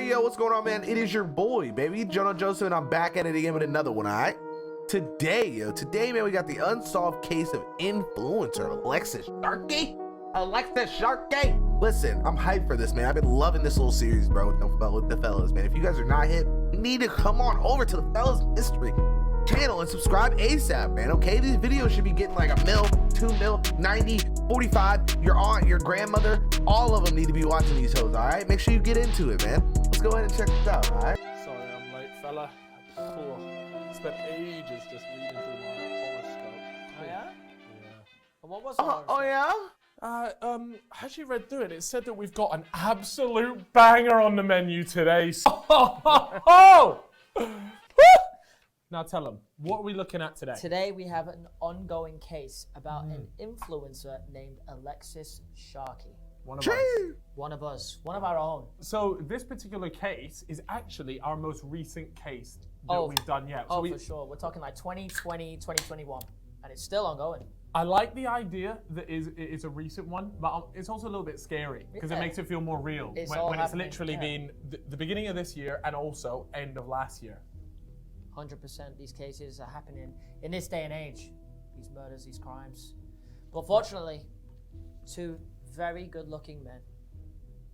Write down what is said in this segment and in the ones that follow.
yo, what's going on, man? It is your boy, baby, JOECARROLLFITT, and I'm back at it again with another one, all right? Today, man, we got the unsolved case of influencer Alexis Sharkey. Alexis Sharkey. Listen, I'm hyped for this, man. I've been loving this little series, bro, with the fellas, man. If you guys are not hip, you need to come on over to the Fellas Mystery channel and subscribe ASAP, man, okay? These videos should be getting like a mil, 2 mil, 90, 45. Your aunt, your grandmother, all of them need to be watching these hoes, all right? Make sure you get into it, man. Let's go ahead and check this out, all right? Sorry, I'm late, fella. Spent ages just reading through my horoscope. Oh, yeah? Yeah. What was the Oh, yeah? As you read through it, it said that we've got an absolute banger on the menu today. Now tell them, what are we looking at today? Today we have an ongoing case about an influencer named Alexis Sharkey. One of us. One of us. One of our own. So this particular case is actually our most recent case that we've done yet. So For sure. We're talking like 2020, 2021. And it's still ongoing. I like the idea that it's a recent one, but it's also a little bit scary because it makes it feel more real when it's literally been the beginning of this year and also end of last year. 100% these cases are happening in this day and age. These murders, these crimes. But fortunately, two very good-looking men,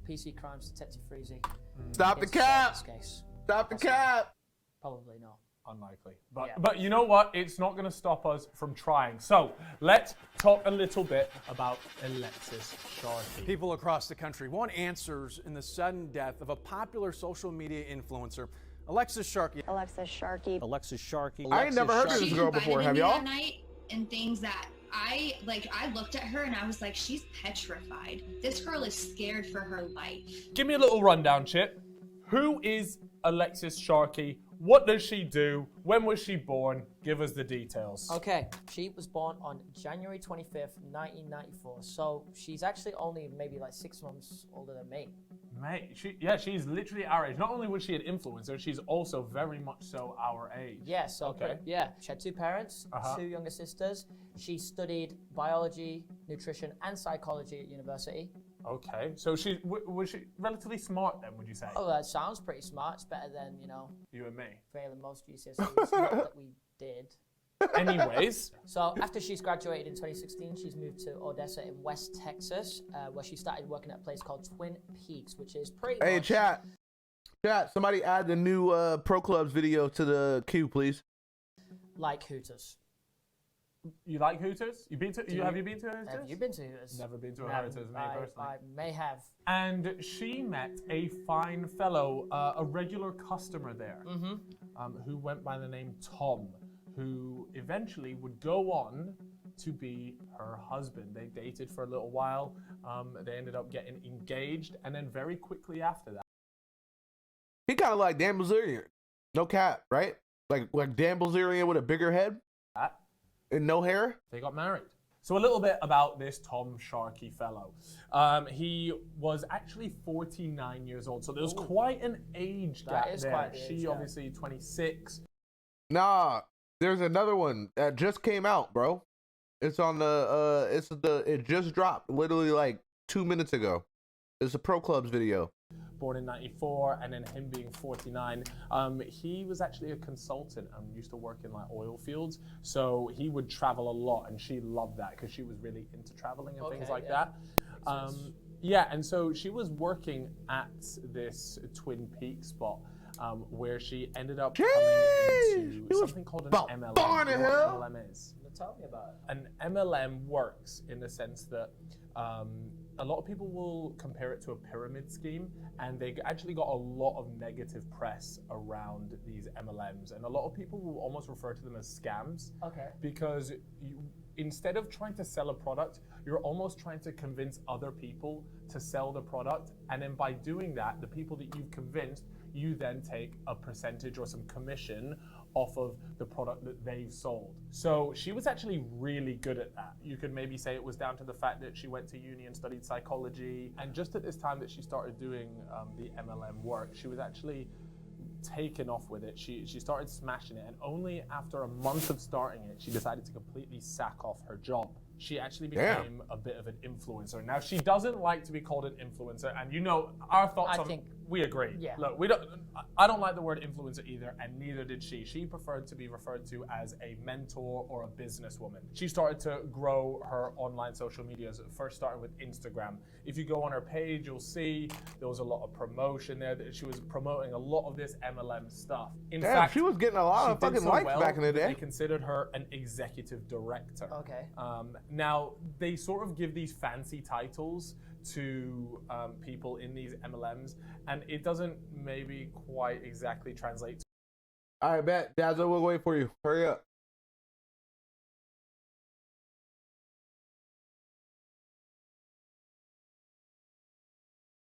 PC Crimes Detective Freezy. Stop the cap! This case. Stop the cap! Probably not. Unlikely. But you know what? It's not going to stop us from trying. So let's talk a little bit about Alexis Sharkey. People across the country want answers in the sudden death of a popular social media influencer, Alexis Sharkey. Alexis Sharkey. Alexis Sharkey. I ain't never heard of this girl before, have y'all? That night and things that I looked at her and I was like, she's petrified. This girl is scared for her life. Give me a little rundown, Chip. Who is Alexis Sharkey? What does she do? When was she born? Give us the details. Okay, she was born on January 25th, 1994. So she's actually only maybe like 6 months older than me. Mate, she's literally our age. Not only was she an influencer, she's also very much so our age. Yeah, so Okay. she had 2 parents, 2 younger sisters. She studied biology, nutrition, and psychology at university. Okay, so was she relatively smart then, would you say? Oh, that sounds pretty smart. It's better than, You and me. failing most GCSEs. Not that we did. Anyways. So after she's graduated in 2016, she's moved to Odessa in West Texas, where she started working at a place called Twin Peaks, which is pretty Hey, much... chat, somebody add the new Pro Clubs video to the queue, please. Like Hooters. You like Hooters? Have you been to Hooters? Have you been to Hooters? Never been to a Hooters, me personally. I may have. And she met a fine fellow, a regular customer there, who went by the name Tom, who eventually would go on to be her husband. They dated for a little while. They ended up getting engaged, and then very quickly after that. He kind of like Dan Bilzerian. No cap, right? Like Dan Bilzerian with a bigger head and no hair. They got married. So a little bit about this Tom Sharkey fellow. He was actually 49 years old, so there was quite an age gap there. Quite the age she gap. obviously 26. Nah, there's another one that just came out, bro. It's on it just dropped literally like 2 minutes ago. It's a Pro Clubs video. Born in 94, and then him being 49. He was actually a consultant and used to work in like oil fields. So he would travel a lot, and she loved that because she was really into traveling and things like that. And so she was working at this Twin Peaks spot where she ended up coming into something called an MLM. You know what an MLM is? Tell me about it. An MLM works in the sense that a lot of people will compare it to a pyramid scheme, and they actually got a lot of negative press around these MLMs, and a lot of people will almost refer to them as scams. Okay. Because instead of trying to sell a product, you're almost trying to convince other people to sell the product, and then by doing that, the people that you've convinced, you then take a percentage or some commission off of the product that they've sold. So she was actually really good at that. You could maybe say it was down to the fact that she went to uni and studied psychology, and just at this time that she started doing the MLM work, she was actually taken off with it. She started smashing it, and only after a month of starting it, she decided to completely sack off her job. She actually became a bit of an influencer. Now, she doesn't like to be called an influencer, and our thoughts on... I think We agree. Yeah. Look, I don't like the word influencer either, and neither did she. She preferred to be referred to as a mentor or a businesswoman. She started to grow her online social medias. First started with Instagram. If you go on her page, you'll see there was a lot of promotion there. That she was promoting a lot of this MLM stuff. In fact, she was getting a lot of fucking likes back in the day. They considered her an executive director. Okay. Now, they sort of give these fancy titles to people in these MLMs, and it doesn't maybe quite exactly translate. All right, bet. Dazzle, we'll wait for you. Hurry up.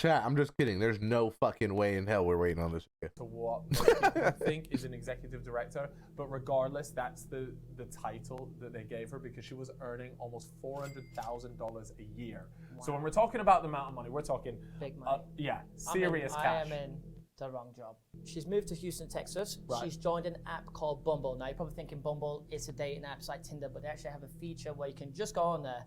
Chat, I'm just kidding. There's no fucking way in hell we're waiting on this. To what most people think is an executive director, but regardless, that's the title that they gave her because she was earning almost $400,000 a year. Wow. So when we're talking about the amount of money, we're talking big money. Yeah, serious cash. I am in the wrong job. She's moved to Houston, Texas. Right. She's joined an app called Bumble. Now you're probably thinking Bumble is a dating app, it's like Tinder, but they actually have a feature where you can just go on there,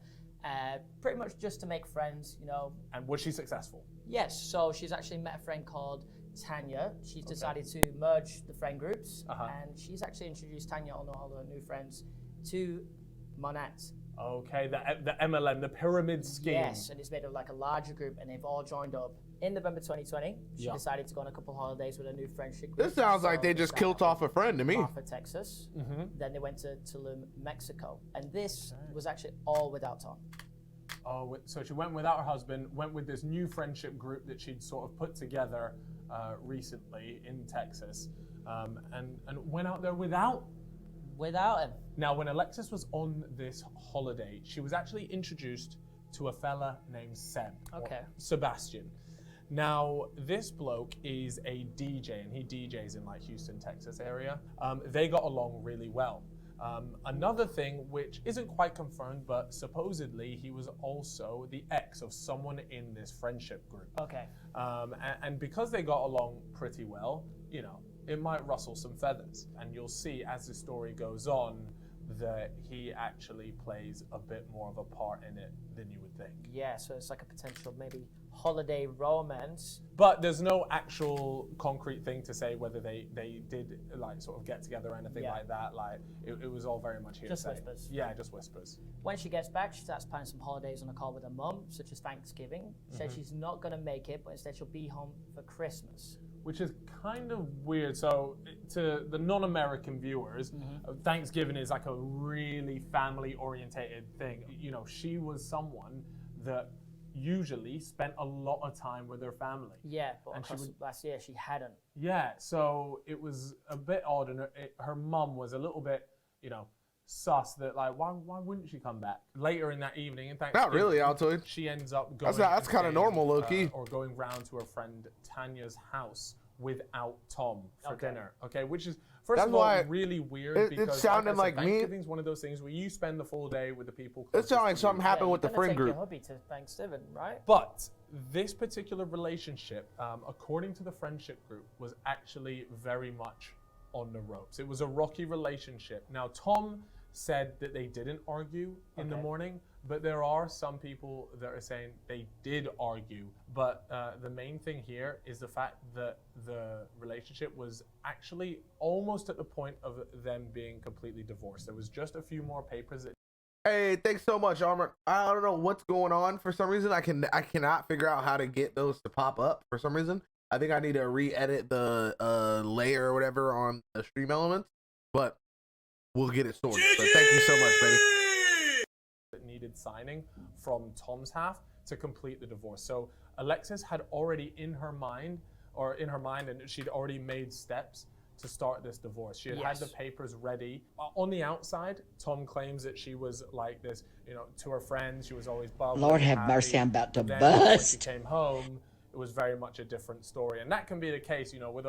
pretty much just to make friends, you know. And was she successful? Yes. So she's actually met a friend called Tanya. She's decided to merge the friend groups, and she's actually introduced Tanya and all her new friends to Monat. Okay, the MLM, the pyramid scheme. Yes, and it's made of like a larger group, and they've all joined up. In November 2020, she decided to go on a couple holidays with a new friendship group. This sounds like they just killed off a friend to me. Marfa, Texas. Then they went to Tulum, Mexico. And this was actually all without Tom. Oh, so she went without her husband, went with this new friendship group that she'd sort of put together recently in Texas, and went out there without him. Now, when Alexis was on this holiday, she was actually introduced to a fella named Seb. Okay. Sebastian. Now, this bloke is a DJ, and he DJs in like Houston, Texas area. They got along really well. Another thing which isn't quite confirmed, but supposedly he was also the ex of someone in this friendship group. Okay. And because they got along pretty well, you know, it might rustle some feathers. And you'll see as the story goes on that he actually plays a bit more of a part in it than you would think. Yeah, so it's like a potential maybe holiday romance. But there's no actual concrete thing to say whether they did like sort of get together or anything like that. Like it was all very much hearsay. Just whispers. Yeah, just whispers. When she gets back, she starts planning some holidays on a call with her mum, such as Thanksgiving. She said she's not going to make it, but instead she'll be home for Christmas. Which is kind of weird. So to the non-American viewers, Thanksgiving is like a really family-orientated thing. You know, she was someone that usually spent a lot of time with her family. Yeah, but last year she hadn't. Yeah, so it was a bit odd, and her mum was a little bit, you know, sus that like why wouldn't she come back later in that evening? In fact, not really, Altoid. She ends up going. That's kind of normal, low key. Or going round to her friend Tanya's house without Tom for dinner. Okay, which is first of all really weird because it sounded like me. Thanksgiving's one of those things where you spend the full day with the people. It sounded like something happened with the friend group. Your hubby to Thanksgiving, right? But this particular relationship, according to the friendship group, was actually very much on the ropes. It was a rocky relationship. Now, Tom said that they didn't argue in the morning, but there are some people that are saying they did argue. But the main thing here is the fact that the relationship was actually almost at the point of them being completely divorced. There was just a few more papers that. Hey, thanks so much, Armor. I don't know what's going on. For some reason, I cannot figure out how to get those to pop up. For some reason, I think I need to re-edit the layer or whatever on the stream elements. But we'll get it sorted. So thank you so much, baby. That needed signing from Tom's half to complete the divorce. So Alexis had already in her mind, and she'd already made steps to start this divorce. She had had the papers ready. On the outside, Tom claims that she was like this, you know, to her friends. She was always bubbly. Lord have mercy, I'm about to bust. When she came home, it was very much a different story. And that can be the case, you know, with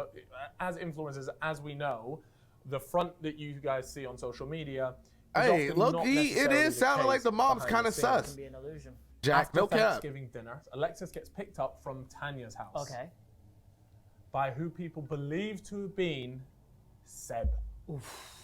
as influencers, as we know, the front that you guys see on social media. Hey, low-key, it is sounding like the mom's kind of sus. It can be an illusion. Jack, no cap. Thanksgiving dinner, Alexis gets picked up from Tanya's house. Okay. By who people believe to have been Seb. Oof.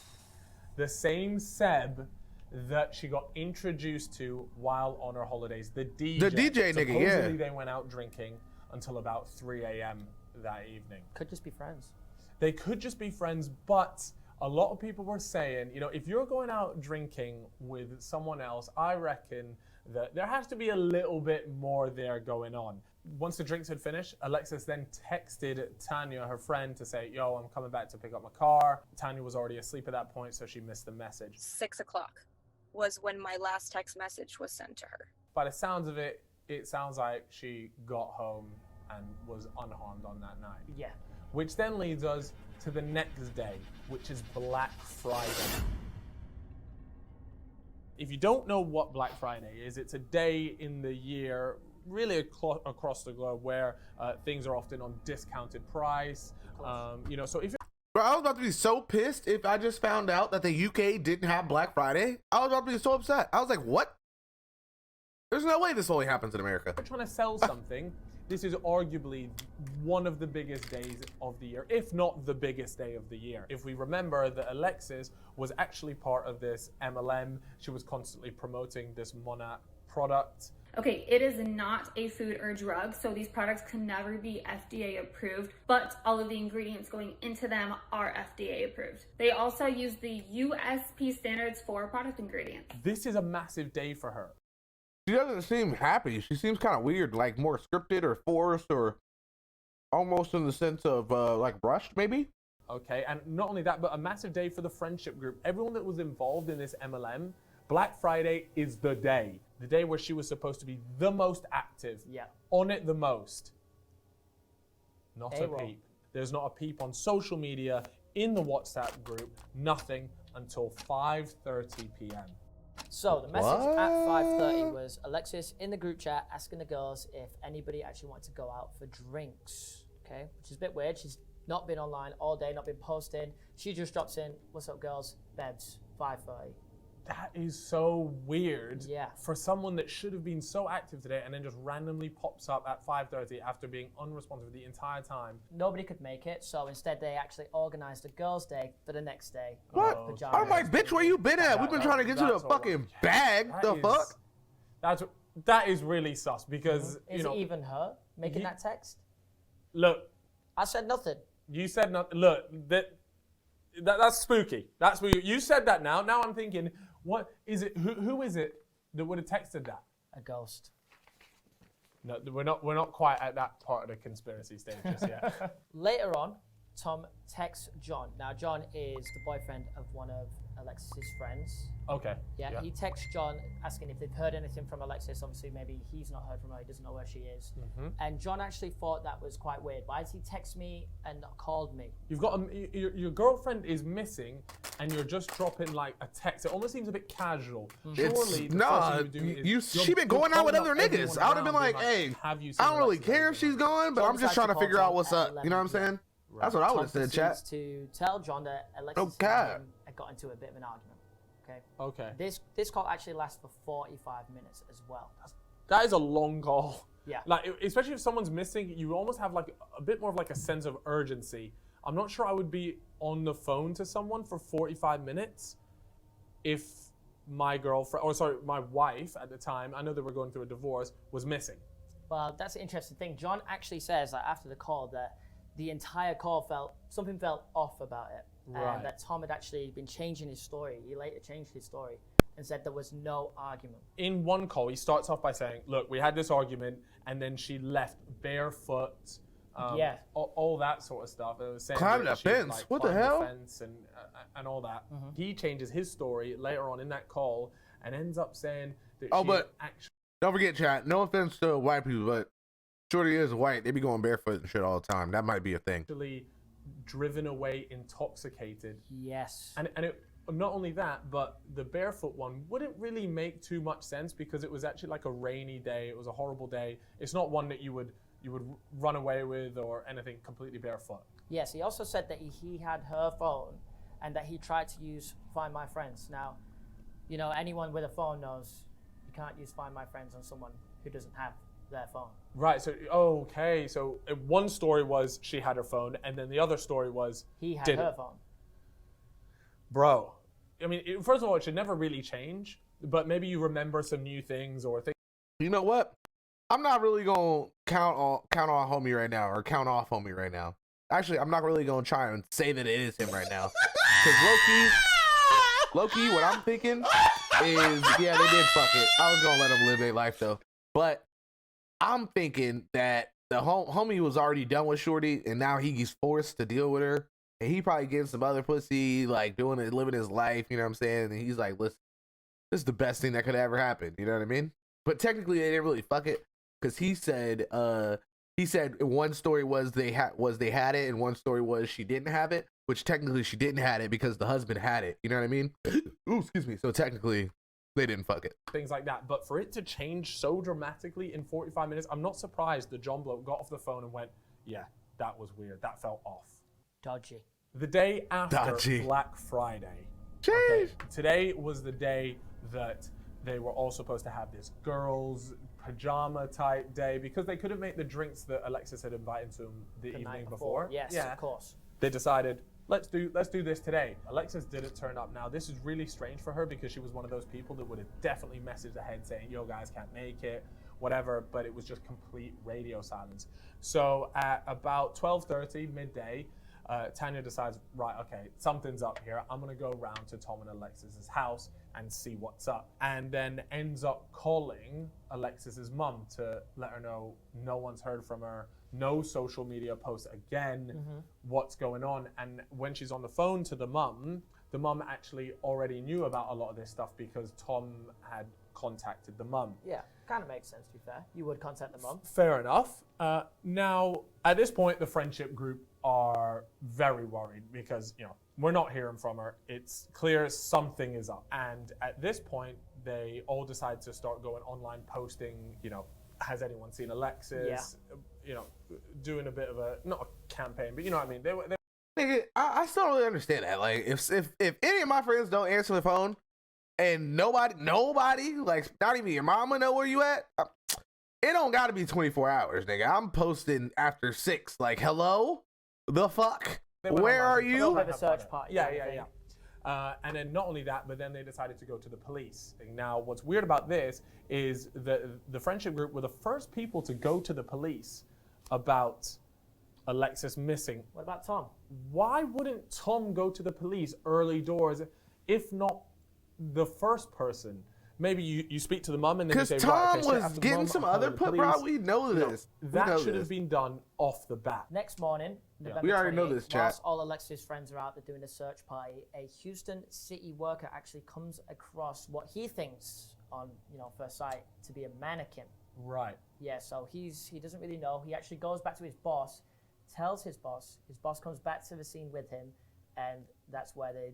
The same Seb that she got introduced to while on her holidays. The DJ. The DJ nigga, yeah. Supposedly they went out drinking until about 3 a.m. that evening. Could just be friends. They could just be friends, but a lot of people were saying, you know, if you're going out drinking with someone else, I reckon that there has to be a little bit more there going on. Once the drinks had finished, Alexis then texted Tanya, her friend, to say, yo, I'm coming back to pick up my car. Tanya was already asleep at that point, so she missed the message. 6 o'clock was when my last text message was sent to her. By the sounds of it, it sounds like she got home and was unharmed on that night. Yeah. Which then leads us to the next day, which is Black Friday. If you don't know what Black Friday is, it's a day in the year, really across the globe, where things are often on discounted price. You know, so if you're Bro, I was about to be so pissed if I just found out that the UK didn't have Black Friday. I was about to be so upset. I was like, what? There's no way this only happens in America. trying to sell something, this is arguably one of the biggest days of the year, if not the biggest day of the year. If we remember that Alexis was actually part of this MLM, she was constantly promoting this Monat product. Okay, it is not a food or drug, so these products can never be FDA approved, but all of the ingredients going into them are FDA approved. They also use the USP standards for product ingredients. This is a massive day for her. She doesn't seem happy. She seems kind of weird, like more scripted or forced or almost in the sense of like rushed, maybe? Okay, and not only that, but a massive day for the friendship group. Everyone that was involved in this MLM, Black Friday is the day where she was supposed to be the most active, on it the most. Not a peep. There's not a peep on social media, in the WhatsApp group, nothing until 5:30 p.m. So the message at 5:30 was Alexis in the group chat asking the girls if anybody actually wanted to go out for drinks, okay? Which is a bit weird. She's not been online all day, not been posting. She just drops in, what's up girls, beds, 5:30. That is so weird Yeah. for someone that should have been so active today and then just randomly pops up at 5:30 after being unresponsive the entire time. Nobody could make it, so instead they actually organized a girls' day for the next day. What? Pajamas. I'm like, bitch, where you been at? We've been trying to get you the fucking bag. The fuck? That is really sus because, Is you know. it even her making that text? Look. I said nothing. You said nothing. Look, that's spooky. That's spooky. You said that now. Now I'm thinking, what is it? Who is it that would have texted that? A ghost. No, we're not quite at that part of the conspiracy stage just yet. Later on, Tom texts John. Now, John is the boyfriend of one of Alexis's friends. Okay. Yeah, he texts John asking if they've heard anything from Alexis. Obviously, maybe he's not heard from her. He doesn't know where she is. And John actually thought that was quite weird. Why did he text me and not called me? You've got your girlfriend is missing, and you're just dropping like a text. It almost seems a bit casual. Surely, she been going out with other niggas. I would have been like, hey, I don't really care if she's going, but I'm just trying to figure out what's up. You know what I'm saying? That's what I would have said, chat. To tell John that Alexis and him had got into a bit of an argument. Okay. This call actually lasts for 45 minutes as well. That is a long call. Yeah. Like, especially if someone's missing, you almost have like a bit more of like a sense of urgency. I'm not sure I would be on the phone to someone for 45 minutes if my my wife at the time, I know they were going through a divorce, was missing. Well, that's an interesting thing. John actually says that after the call that the entire call something felt off about it. Right. And that Tom had actually been changing his story. He later changed his story and said there was no argument. In one call, he starts off by saying, look, we had this argument, and then she left barefoot, all that sort of stuff. It was saying climbed the fence. Like, what the hell? The fence and all that. He changes his story later on in that call and ends up saying that actually... Don't forget, chat, no offense to white people, but Shorty is white. They be going barefoot and shit all the time. That might be a thing. Actually driven away intoxicated. Yes. And it, not only that, but the barefoot one wouldn't really make too much sense because it was actually like a rainy day. It was a horrible day. It's not one that you would run away with or anything completely barefoot. Yes, he also said that he had her phone and that he tried to use Find My Friends. Now, you know, anyone with a phone knows you can't use Find My Friends on someone who doesn't have their phone. Right, so, okay, so one story was she had her phone, and then the other story was he had her phone. Bro, I mean, first of all, it should never really change, but maybe you remember some new things or things. You know what? I'm not really gonna count on homie right now, or count off homie right now. Actually, I'm not really gonna try and say that it is him right now, because Loki, what I'm thinking is, yeah, they did fuck it. I was gonna let them live their life though, but I'm thinking that the homie was already done with Shorty, and now he's forced to deal with her, and he probably getting some other pussy, like doing it, living his life. You know what I'm saying? And he's like, listen, this is the best thing that could ever happen. You know what I mean? But technically, they didn't really fuck it, because he said one story was they had it, and one story was she didn't have it, which technically she didn't have it because the husband had it. You know what I mean? Ooh, excuse me. So technically, they didn't fuck it. Things like that. But for it to change so dramatically in 45 minutes, I'm not surprised that John Bloke got off the phone and went, yeah, that was weird. That felt off. Dodgy. The day after Black Friday. Okay, today was the day that they were all supposed to have this girls' pajama type day, because they couldn't make the drinks that Alexis had invited to them the evening before. Yes, yeah. Of course. They decided, let's do this today. Alexis didn't turn up. Now, this is really strange for her, because she was one of those people that would have definitely messaged ahead saying, yo, guys can't make it, whatever, but it was just complete radio silence. So at about 12:30, midday, Tanya decides, right, okay, something's up here. I'm gonna go round to Tom and Alexis's house and see what's up. And then ends up calling Alexis's mum to let her know no one's heard from her, no social media posts again, what's going on. And when she's on the phone to the mum actually already knew about a lot of this stuff, because Tom had contacted the mum. Yeah, kind of makes sense, to be fair. You would contact the mum. Fair enough. Now, at this point, the friendship group are very worried, because, you know, we're not hearing from her. It's clear something is up. And at this point, they all decide to start going online, posting, you know, has anyone seen Alexis? Yeah. You know, doing a bit of a, not a campaign, but you know what I mean? Nigga, I still don't really understand that. Like, if any of my friends don't answer the phone, and nobody, like, not even your mama know where you at, it don't gotta be 24 hours, nigga. I'm posting after 6. Like, hello? The fuck? Where are you? Have a search party. Yeah. And then not only that, but then they decided to go to the police. Now, what's weird about this is that the friendship group were the first people to go to the police about Alexis missing. What about Tom? Why wouldn't Tom go to the police early doors, if not the first person? Maybe you speak to the mum and then you say, Tom right, was getting some other put, bro. We know this. That should have been done off the bat. Next morning, November we already 28th, know this, chat. whilst all Alexis' friends are out there doing a search party, a Houston city worker actually comes across what he thinks on, first sight to be a mannequin. Right. Yeah, so he doesn't really know. He actually goes back to his boss, tells his boss comes back to the scene with him, and that's where they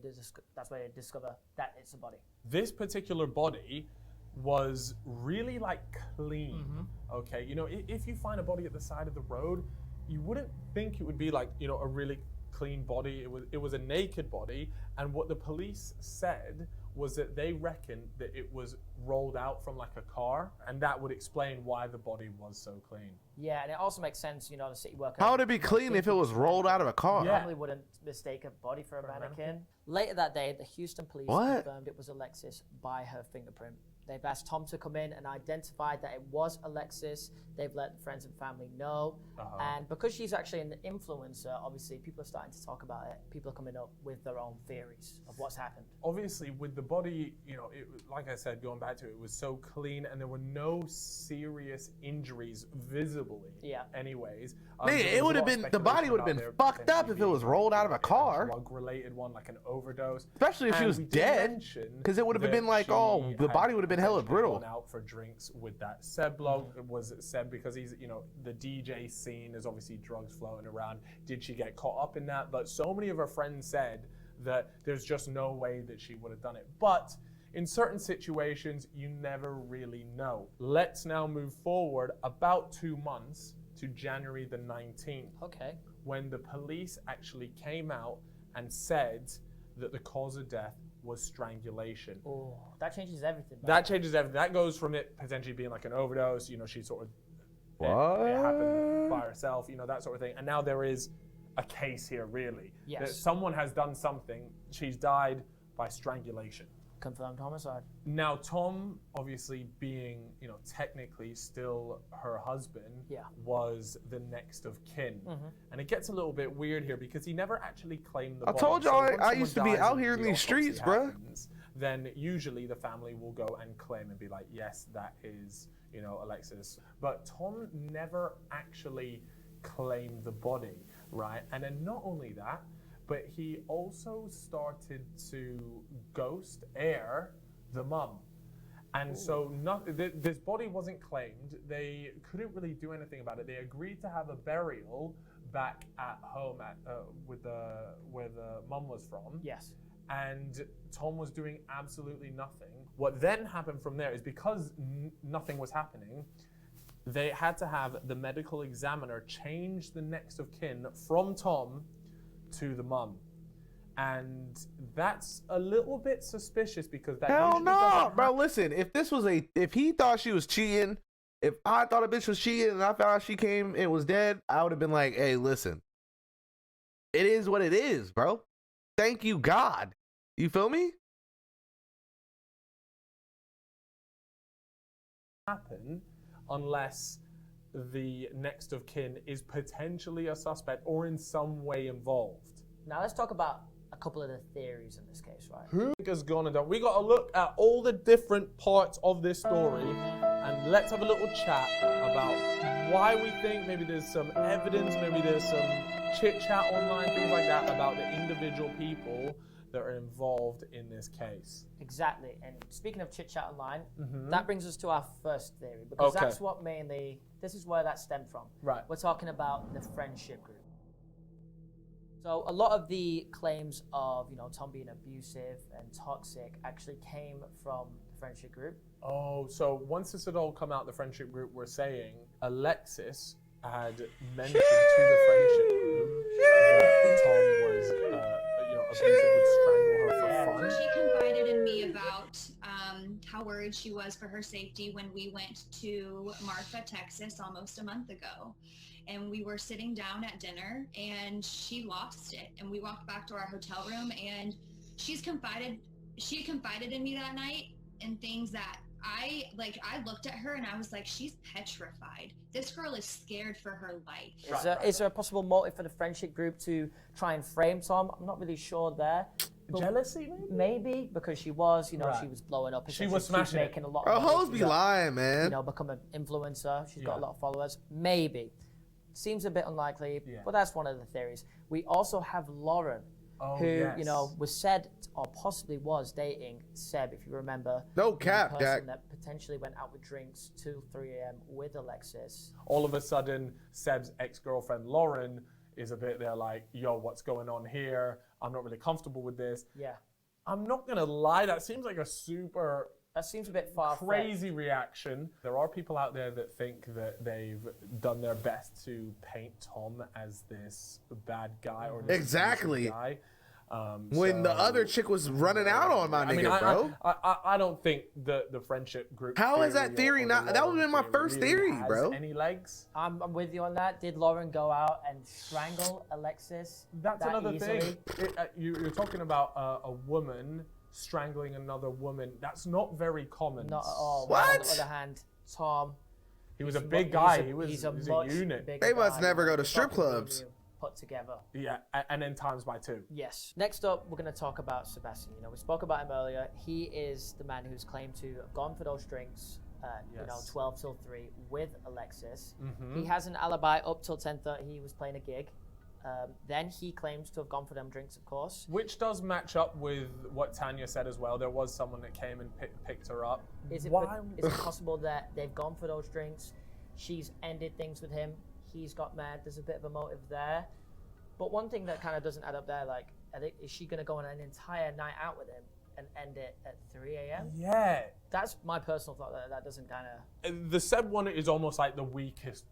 discover that it's a body. This particular body was really like clean. Okay, if you find a body at the side of the road, you wouldn't think it would be like a really clean body. It was a naked body, and what the police said was that they reckoned that it was rolled out from like a car, and that would explain why the body was so clean. Yeah, and it also makes sense, the city worker. How would it be clean if it was rolled out of a car? Yeah. Probably wouldn't mistake a body for a mannequin. Later that day, the Houston police confirmed it was Alexis by her fingerprint. They've asked Tom to come in and identify that it was Alexis. They've let friends and family know. And because she's actually an influencer, obviously people are starting to talk about it. People are coming up with their own theories of what's happened. Obviously, with the body, like I said, going back to it, it was so clean and there were no serious injuries visibly. Yeah. Anyways. It would have been, the body would have been fucked up if it was rolled out of a car. A drug-related one, like an overdose. Especially if she was dead, because it would have been like, the body would have been hella brittle. Gone out for drinks with that Seb bloke. Was it Seb because he's, the DJ scene, there's obviously drugs floating around. Did she get caught up in that? But so many of her friends said that there's just no way that she would have done it. But in certain situations, you never really know. Let's now move forward about 2 months to January the 19th. Okay. When the police actually came out and said that the cause of death was strangulation. Oh, that changes everything. That changes everything. That goes from it potentially being like an overdose, she sort of, it happened by herself, that sort of thing. And now there is a case here, really. Yes. That someone has done something. She's died by strangulation. Confirmed homicide. Now, Tom, obviously being, you know, technically still her husband, Yeah. was the next of kin. And it gets a little bit weird here because he never actually claimed the I body. told So y'all once I someone used to be dies out and here in the these autopsy streets, bruh. happens, then usually the family will go and claim and be like, yes, that is, you know, Alexis. But Tom never actually claimed the body, right? And then not only that, but he also started to ghost air the mum. And so this body wasn't claimed. They couldn't really do anything about it. They agreed to have a burial back at home where the mum was from. Yes. And Tom was doing absolutely nothing. What then happened from there is because nothing was happening, they had to have the medical examiner change the next of kin from Tom to the mum. And that's a little bit suspicious because that Hell usually no, doesn't bro. happen. Listen, if he thought she was cheating, if I thought a bitch was cheating and I found out she came and was dead, I would have been like, hey, listen, it is what it is, bro. Thank you, God. You feel me? Happen unless the next of kin is potentially a suspect or in some way involved. Now let's talk about a couple of the theories in this case, right? Has gone and done. We got to look at all the different parts of this story and let's have a little chat about why we think maybe there's some evidence, maybe there's some chit chat online, things like that about the individual people that are involved in this case. Exactly. And speaking of chit chat online, that brings us to our first theory because Okay. that's what this is where that stemmed from. Right. We're talking about the friendship group. So a lot of the claims of, you know, Tom being abusive and toxic actually came from the friendship group. Oh, so once this had all come out, the friendship group were saying Alexis had mentioned to the friendship group that Tom was, you know, abusive, would strangle her for fun. She confided in me about how worried she was for her safety when we went to Marfa, Texas almost a month ago. And we were sitting down at dinner and she lost it. And we walked back to our hotel room and she confided in me that night in things that I looked at her and I was like, she's petrified. This girl is scared for her life. Is there a possible motive for the friendship group to try and frame Tom? I'm not really sure there. But Jealousy, maybe because she was, you know, Right. she was blowing up. She was smashing it. making a lot Bro, of money. hoes be She's lying, man. you know, become an influencer. She's got a Yeah. lot of followers. Maybe. Seems a bit unlikely, Yeah. but that's one of the theories. We also have Lauren, who, you know, was said or possibly was dating Seb, if you remember. No the cap, person Dak. that potentially went out with drinks 2, 3 a.m. with Alexis. All of a sudden, Seb's ex-girlfriend Lauren is a bit there like, yo, what's going on here? I'm not really comfortable with this. Yeah. I'm not gonna lie, that seems like a super That seems a bit far-fetched. crazy reaction. There are people out there that think that they've done their best to paint Tom as this bad guy or this Exactly. abusive guy. When the So- other chick was running out on my I mean, nigga, bro. I don't think the friendship group. How is that theory or not- the that would've been my Lauren first really theory, has bro. Any legs? I'm with you on that. Did Lauren go out and strangle Alexis? That's that another easily? thing. You're talking about a woman strangling another woman. That's not very common. Not at all. What? On the other hand, Tom. He was a he's big mu- guy. he's a- He was he's a a much unit. bigger They must guy. never go to It's strip not me and clubs. you Put together. Yeah, and then times by 2. Yes. Next up, we're going to talk about Sebastian. You know, we spoke about him earlier. He is the man who's claimed to have gone for those drinks, you know, Yes. 12 till 3 with Alexis. Mm-hmm. He has an alibi up till 10:30. He was playing a gig. Then he claims to have gone for them drinks, of course. Which does match up with what Tanya said as well. There was someone that came and picked her up. Is it Why? is it possible that they've gone for those drinks? She's ended things with him. He's got mad. There's a bit of a motive there. But one thing that kind of doesn't add up there, like, is she going to go on an entire night out with him and end it at 3 a.m.? Yeah. That's my personal thought. That doesn't kind of. The Seb one is almost like the weakest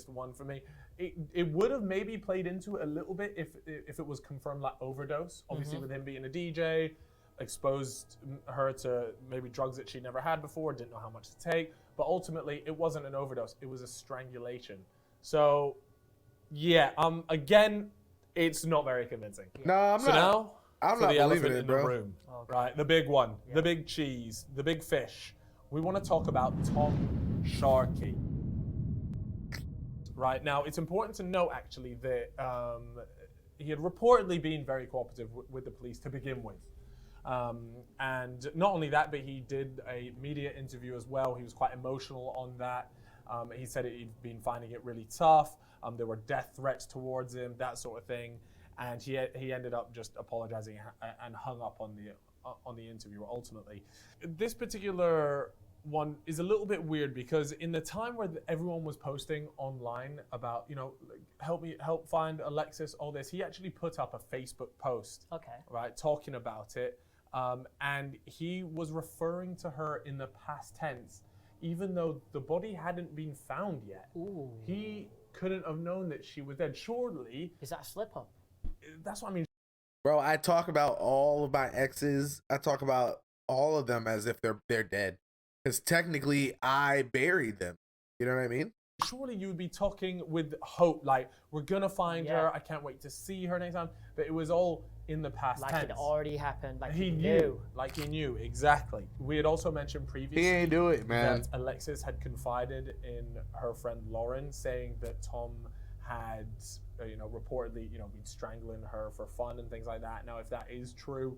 one for me. It would have maybe played into it a little bit if it was confirmed like overdose. Obviously, with him being a DJ, exposed her to maybe drugs that she never had before, didn't know how much to take. But ultimately, it wasn't an overdose. It was a strangulation. So, yeah. Again, it's not very convincing. No, I'm So not. now I'm to not the believing elephant it, in bro. the room, Okay. right? The big one, the big cheese, the big fish. We want to talk about Tom Sharkey. Right now, it's important to note actually that he had reportedly been very cooperative with the police to begin with. And not only that, but he did a media interview as well. He was quite emotional on that. He said he'd been finding it really tough. There were death threats towards him, that sort of thing. And he ended up just apologizing and hung up on the interview ultimately. This particular one is a little bit weird because in the time where everyone was posting online about, you know, help find Alexis, all this, he actually put up a Facebook post, right, talking about it. And he was referring to her in the past tense, even though the body hadn't been found yet. Ooh. He couldn't have known that she was dead. Surely. Is that a slip up? That's what I mean. Bro, I talk about all of my exes. I talk about all of them as if they're dead. Because technically, I buried them. You know what I mean? Surely you would be talking with hope, like, we're going to find her. I can't wait to see her next time. But it was all in the past tense. Like it already happened. Like he knew. Like he knew, exactly. We had also mentioned previously He ain't do it, man. that Alexis had confided in her friend Lauren, saying that Tom had, reportedly, been strangling her for fun and things like that. Now, if that is true,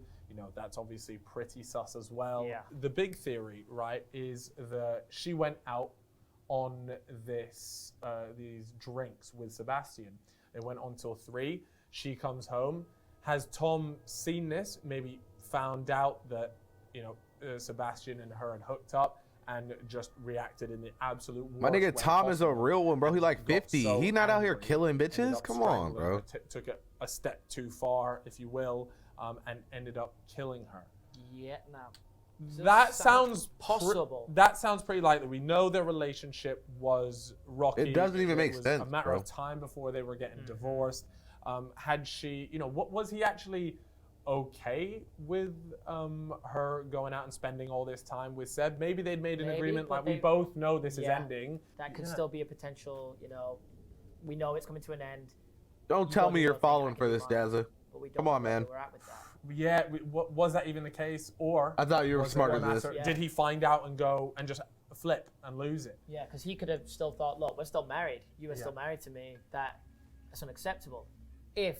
that's obviously pretty sus as well. Yeah. The big theory, right, is that she went out on these drinks with Sebastian. They went on till 3. She comes home. Has Tom seen this? Maybe found out that, Sebastian and her had hooked up and just reacted in the absolute worst My nigga way Tom is a possible. real one, bro. He like 50. So He not out here angry, killing ended bitches. up Come on, strangling bro. her, took it a step too far, if you will, and ended up killing her. Yeah, no. That sounds possible. That sounds pretty likely. We know their relationship was rocky. It doesn't even make was sense, a matter bro. of time before they were getting divorced. Had she, what was he actually okay with her going out and spending all this time with Seb? Maybe they'd made an agreement, like, we both know this is ending. That could still be a potential, we know it's coming to an end. Don't tell me you're falling for this, Dazza. Come on, man. We're at with that. Yeah, was that even the case? Or I thought you were was it smarter one than this. after- Yeah. Did he find out and go and just flip and lose it? Yeah, because he could have still thought, look, we're still married. You are still married to me. That's unacceptable. If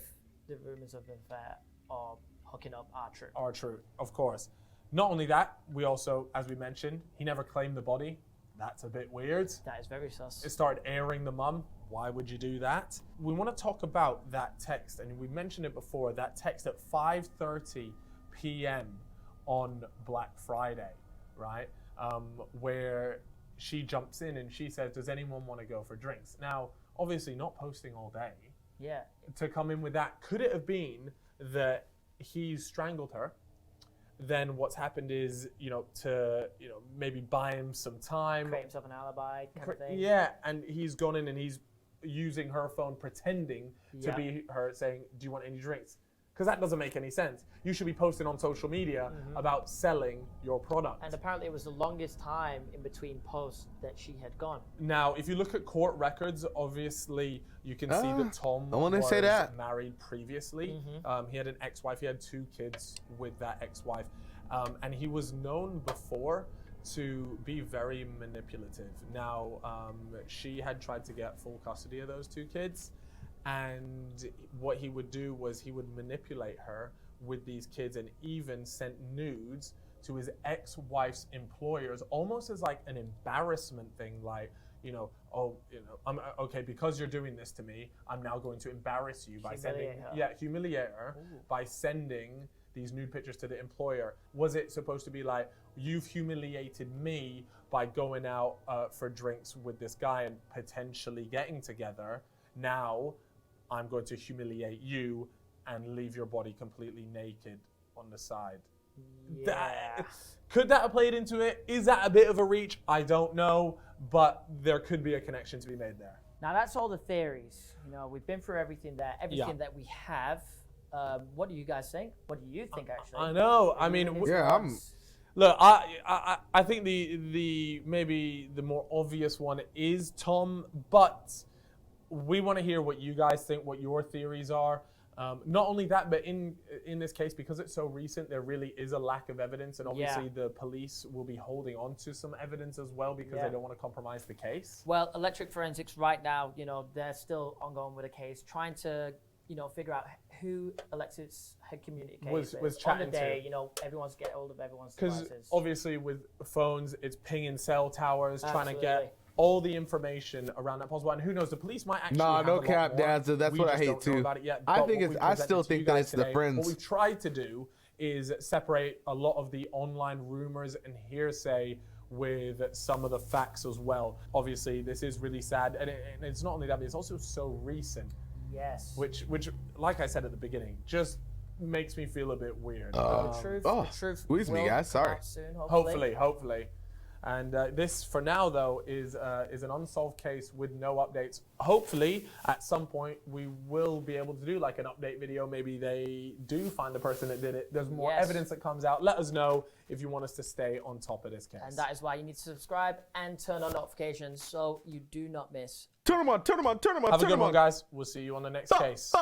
the rumors of an affair or hooking up are true. Are true, of course. Not only that, we also, as we mentioned, he never claimed the body. That's a bit weird. That is very sus. It started airing the mum. Why would you do that? We want to talk about that text, and we mentioned it before, that text at 5:30 p.m. on Black Friday, right? Where she jumps in and she says, does anyone want to go for drinks? Now, obviously not posting all day. Yeah. To come in with that, could it have been that he strangled her? Then what's happened is, maybe buy him some time. Create himself an alibi kind of thing. Yeah, and he's gone in and he's using her phone, pretending to be her, saying, do you want any drinks? Because that doesn't make any sense. You should be posting on social media about selling your product. And apparently it was the longest time in between posts that she had gone. Now, if you look at court records, obviously you can see that Tom was married previously. He had an ex-wife. He had 2 kids with that ex-wife. And he was known before to be very manipulative. Now, she had tried to get full custody of those 2 kids. And what he would do was he would manipulate her with these kids and even sent nudes to his ex-wife's employers, almost as like an embarrassment thing, like, I'm okay, because you're doing this to me, I'm now going to embarrass you by humiliate her by sending these nude pictures to the employer. Was it supposed to be like, you've humiliated me by going out for drinks with this guy and potentially getting together? Now I'm going to humiliate you and leave your body completely naked on the side. Yeah. Could that have played into it? Is that a bit of a reach? I don't know, but there could be a connection to be made there. Now that's all the theories. We've been through everything that we have. What do you guys think? What do you think, actually? I know. I mean, look, I think the maybe the more obvious one is Tom, but we want to hear what you guys think, what your theories are. Not only that, but in this case, because it's so recent, there really is a lack of evidence, and obviously the police will be holding on to some evidence as well because they don't want to compromise the case. Well, electric forensics right now, you know, they're still ongoing with the case, trying to, you know, figure out who Alexis had communicated Was with chatting on the day. to. You know, everyone's getting hold of everyone's Because devices. obviously with phones, it's pinging cell towers, trying to Absolutely. get all the information around that possible. And who knows, the police might actually Nah, have no a lot cap, more. Daz. That's We what I just hate don't know too. about it yet. I But think what it's. we I presented still to you think that guys it's the today, What friends. we've tried to do is separate a lot of the online rumors and hearsay with some of the facts as well. Obviously, this is really sad, and it's not only that, but it's also so recent. Yes. Which, like I said at the beginning, just makes me feel a bit weird. The truth squeeze me, will guys. come Sorry. out soon, Hopefully. And this, for now, though, is an unsolved case with no updates. Hopefully, at some point, we will be able to do like an update video. Maybe they do find the person that did it. There's more evidence that comes out. Let us know if you want us to stay on top of this case. And that is why you need to subscribe and turn on notifications so you do not miss. Turn them on. Turn them on. Turn them on. Have a turn good them one, on. guys. We'll see you on the next case.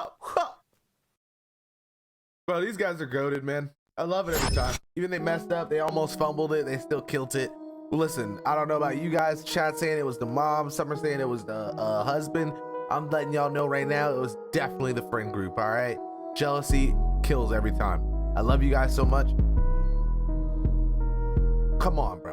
Bro, these guys are goated, man. I love it every time. Even they messed up, they almost fumbled it, they still killed it. Listen, I don't know about you guys. Chat saying it was the mom, some are saying it was the husband. I'm letting y'all know right now, it was definitely the friend group, all right? Jealousy kills every time. I love you guys so much. Come on, bro.